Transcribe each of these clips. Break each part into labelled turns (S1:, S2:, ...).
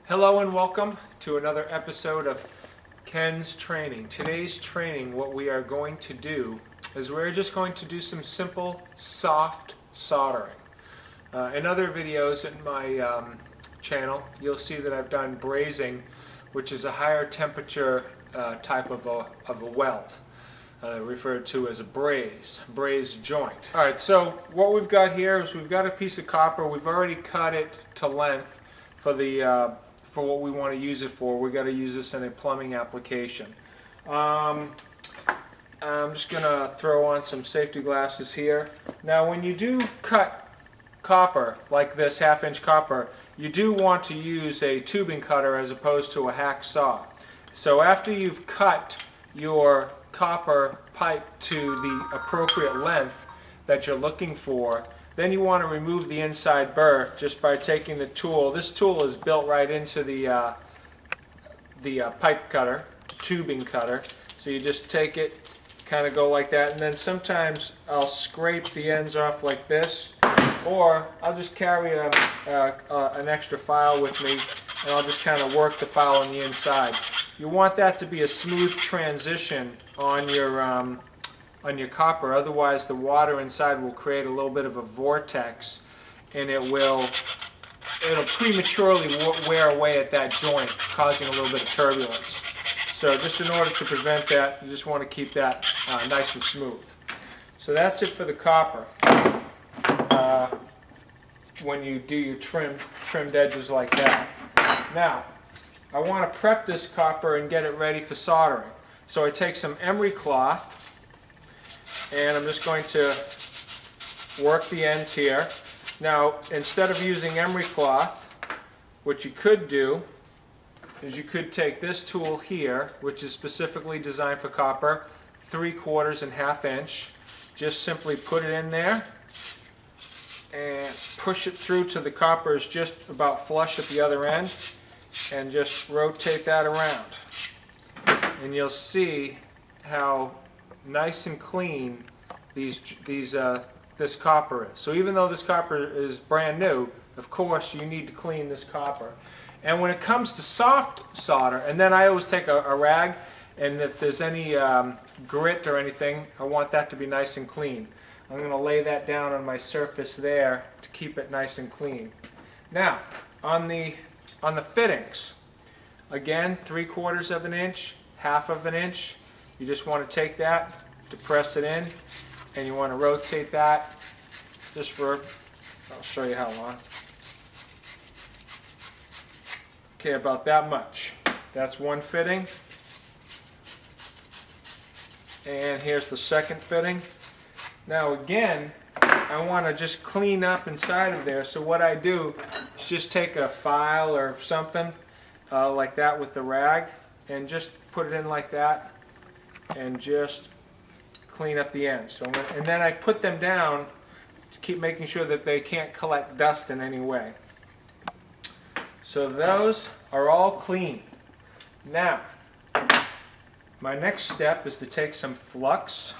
S1: Hello and welcome to another episode of Ken's Training. Today's training, what we are going to do is we're just going to do some simple, soft soldering. In other videos in my channel, you'll see that I've done brazing, which is a higher temperature type of a weld, referred to as a braze joint. Alright, so what we've got here is we've got a piece of copper. We've already cut it to length for the for what we want to use it for. We've got to use this in a plumbing application. I'm just going to throw on some safety glasses here. Now when you do cut copper like this, half-inch copper, you do want to use a tubing cutter as opposed to a hacksaw. So after you've cut your copper pipe to the appropriate length that you're looking for, then you want to remove the inside burr just by taking the tool. This tool is built right into the pipe cutter, tubing cutter. So you just take it, kind of go like that, and then sometimes I'll scrape the ends off like this, or I'll just carry an extra file with me, and I'll just kind of work the file on the inside. You want that to be a smooth transition on your copper, otherwise the water inside will create a little bit of a vortex, and it'll prematurely wear away at that joint, causing a little bit of turbulence. So just in order to prevent that, you just want to keep that nice and smooth. So that's it for the copper. When you do your trimmed edges like that. Now, I want to prep this copper and get it ready for soldering. So I take some emery cloth, and I'm just going to work the ends here. Now, instead of using emery cloth, what you could do is you could take this tool here, which is specifically designed for copper, 3/4 and 1/2 inch. Just simply put it in there and push it through till the copper is just about flush at the other end, and just rotate that around. And you'll see how nice and clean this copper is. So even though this copper is brand new, of course you need to clean this copper. And when it comes to soft solder, and then I always take a rag, and if there's any grit or anything, I want that to be nice and clean. I'm going to lay that down on my surface there to keep it nice and clean. Now, on the fittings, again, 3/4 of an inch, 1/2 inch. You just want to take that, depress it in, and you want to rotate that just for, I'll show you how long. Okay, about that much. That's one fitting. And here's the second fitting. Now again, I want to just clean up inside of there, so what I do is just take a file or something like that with the rag and just put it in like that and just clean up the ends. So, and then I put them down to keep making sure that they can't collect dust in any way. So those are all clean. Now, my next step is to take some flux.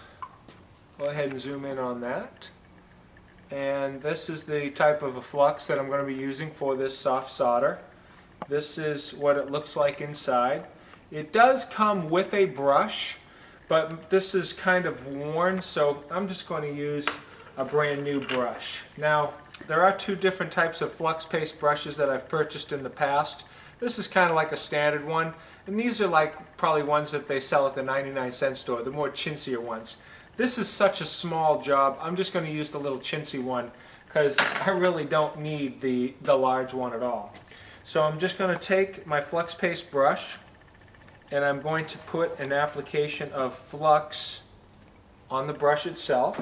S1: Go ahead and zoom in on that. And this is the type of a flux that I'm going to be using for this soft solder. This is what it looks like inside. It does come with a brush, but this is kind of worn, so I'm just going to use a brand new brush. Now, there are two different types of flux paste brushes that I've purchased in the past. This is kind of like a standard one, and these are like probably ones that they sell at the 99-cent store, the more chintzier ones. This is such a small job, I'm just going to use the little chintzy one because I really don't need the large one at all. So I'm just going to take my flux paste brush, and I'm going to put an application of flux on the brush itself.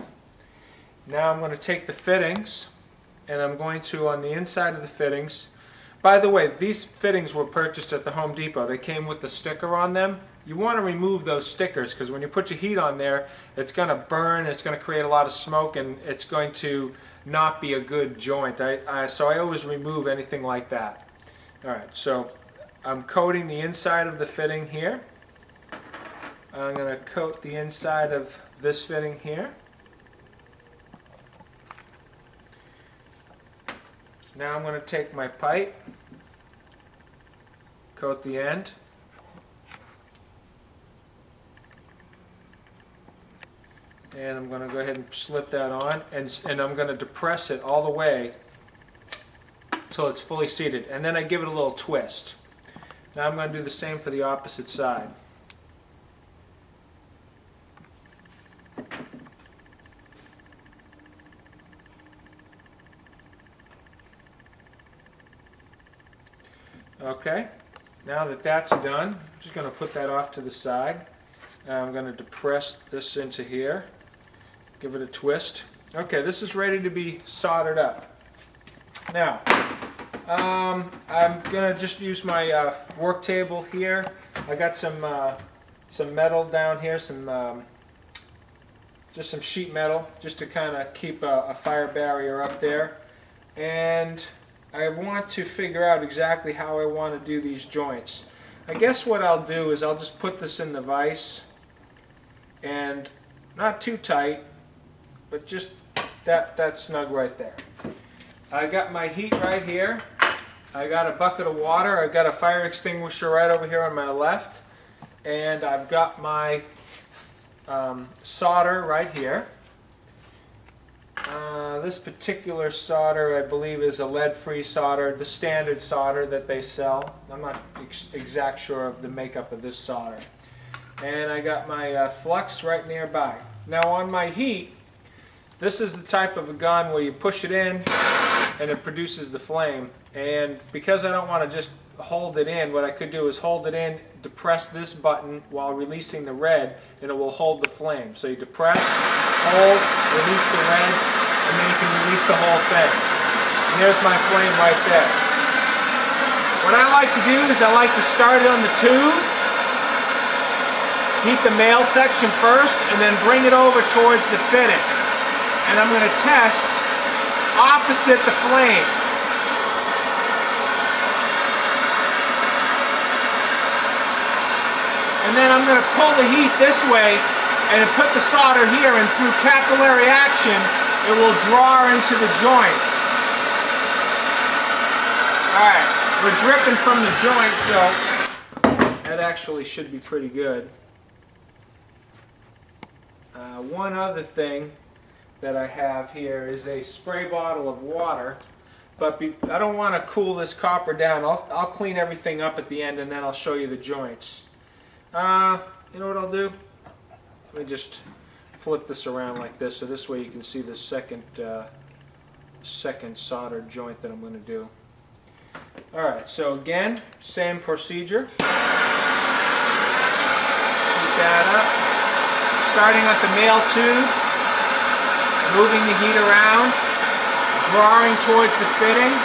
S1: Now I'm going to take the fittings, and I'm going to, on the inside of the fittings, by the way, these fittings were purchased at the Home Depot. They came with the sticker on them. You want to remove those stickers because when you put your heat on there, it's going to burn, it's going to create a lot of smoke, and it's going to not be a good joint. So I always remove anything like that. Alright, so I'm coating the inside of the fitting here. I'm going to coat the inside of this fitting here. Now I'm going to take my pipe Coat the end. And I'm going to go ahead and slip that on, and I'm going to depress it all the way until it's fully seated. And then I give it a little twist. Now I'm going to do the same for the opposite side. Okay, now that that's done, I'm just going to put that off to the side. Now I'm going to depress this into here. Give it a twist. Okay, this is ready to be soldered up. Now, I'm going to just use my work table here. I got some metal down here, just some sheet metal, just to kind of keep a fire barrier up there. And I want to figure out exactly how I want to do these joints. I guess what I'll do is I'll just put this in the vise, and not too tight, but just that snug right there. I got my heat right here. I got a bucket of water. I've got a fire extinguisher right over here on my left, and I've got my solder right here. This particular solder, I believe, is a lead-free solder, the standard solder that they sell. I'm not exact sure of the makeup of this solder. And I got my flux right nearby. Now on my heat, this is the type of a gun where you push it in and it produces the flame. And because I don't want to just hold it in, what I could do is hold it in, depress this button while releasing the red, and it will hold the flame. So you depress, hold, release the red, and then you can release the whole thing. And there's my flame right there. What I like to do is I like to start it on the tube, heat the male section first, and then bring it over towards the fitting. And I'm going to test opposite the flame. And then I'm going to pull the heat this way and put the solder here, and through capillary action it will draw into the joint. Alright, we're dripping from the joint, so that actually should be pretty good. One other thing that I have here is a spray bottle of water, but I don't want to cool this copper down. I'll clean everything up at the end, and then I'll show you the joints. You know what I'll do? Let me just flip this around like this, so this way you can see the second soldered joint that I'm going to do. Alright, so again, same procedure. Keep that up. Starting at the male tube, moving the heat around, drawing towards the fitting.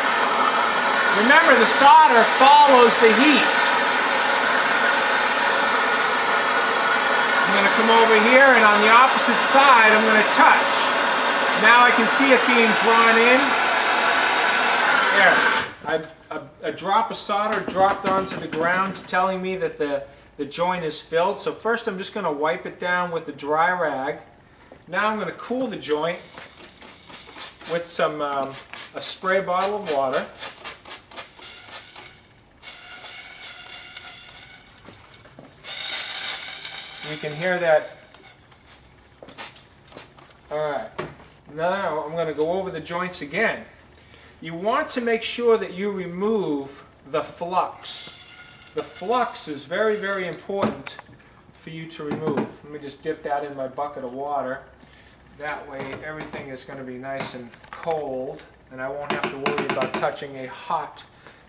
S1: Remember, the solder follows the heat. I'm going to come over here, and on the opposite side I'm going to touch. Now I can see it being drawn in. There. A drop of solder dropped onto the ground, telling me that the joint is filled. So first I'm just going to wipe it down with a dry rag. Now I'm going to cool the joint with some a spray bottle of water. You can hear that. Alright, now I'm going to go over the joints again. You want to make sure that you remove the flux. The flux is very, very important for you to remove. Let me just dip that in my bucket of water. That way everything is going to be nice and cold, and I won't have to worry about touching a hot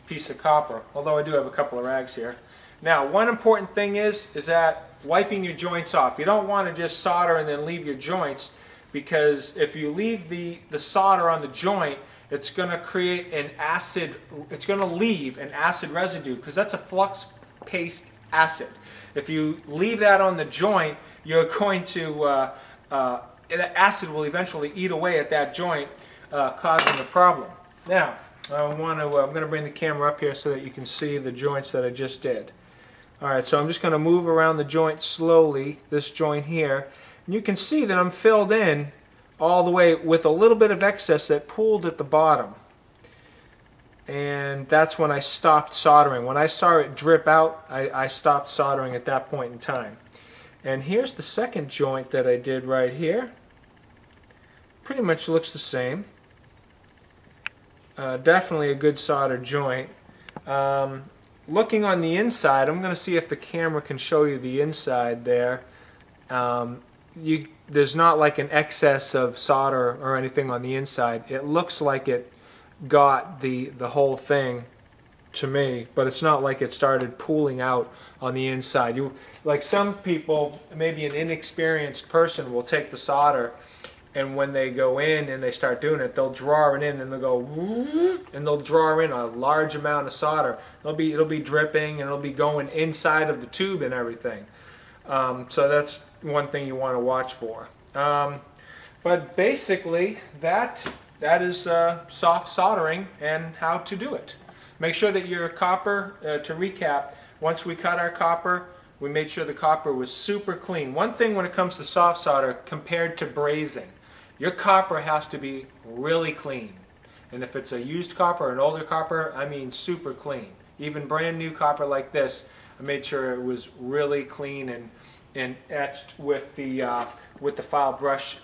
S1: piece of copper, although I do have a couple of rags here. Now, one important thing is that wiping your joints off. You don't want to just solder and then leave your joints, because if you leave the solder on the joint, it's going to create an acid, it's going to leave an acid residue, because that's a flux paste acid. If you leave that on the joint, you're going to, the acid will eventually eat away at that joint, causing a problem. Now, I'm going to bring the camera up here so that you can see the joints that I just did. Alright, so I'm just going to move around the joint slowly, this joint here, and you can see that I'm filled in all the way with a little bit of excess that pooled at the bottom. and that's when I stopped soldering. When I saw it drip out, I stopped soldering at that point in time. And here's the second joint that I did right here. Pretty much looks the same. Definitely a good solder joint. Looking on the inside, I'm going to see if the camera can show you the inside there. There's not like an excess of solder or anything on the inside. It looks like it got the whole thing to me, but it's not like it started pooling out on the inside. Like some people, maybe an inexperienced person will take the solder, and when they go in and they start doing it, they'll draw it in and they'll go, and they'll draw in a large amount of solder. It'll be dripping and it'll be going inside of the tube and everything. So that's one thing you want to watch for. But basically, that is soft soldering and how to do it. Make sure that your copper, to recap, once we cut our copper, we made sure the copper was super clean. One thing when it comes to soft solder compared to brazing, your copper has to be really clean. And if it's a used copper, an older copper, I mean super clean. Even brand new copper like this, I made sure it was really clean and etched with the file brush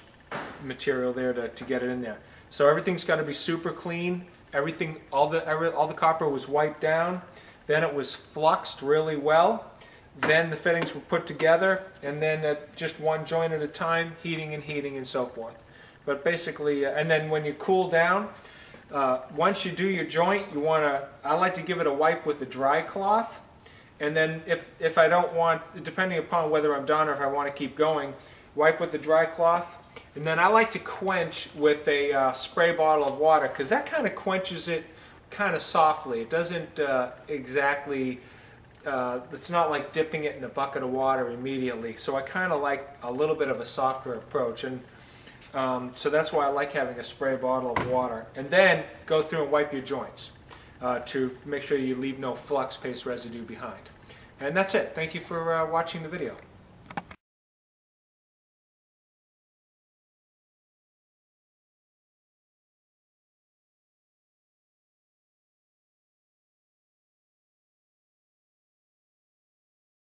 S1: material there to get it in there. So everything's got to be super clean. Everything, all the copper was wiped down. Then it was fluxed really well. Then the fittings were put together, and then just one joint at a time, heating and so forth. But basically, and then when you cool down, once you do your joint, I like to give it a wipe with a dry cloth. And then if I don't want, depending upon whether I'm done or if I want to keep going, wipe with the dry cloth. And then I like to quench with a spray bottle of water, because that kind of quenches it kind of softly. It doesn't exactly, it's not like dipping it in a bucket of water immediately. So I kind of like a little bit of a softer approach. And so that's why I like having a spray bottle of water. And then go through and wipe your joints to make sure you leave no flux paste residue behind. And that's it. Thank you for watching the video.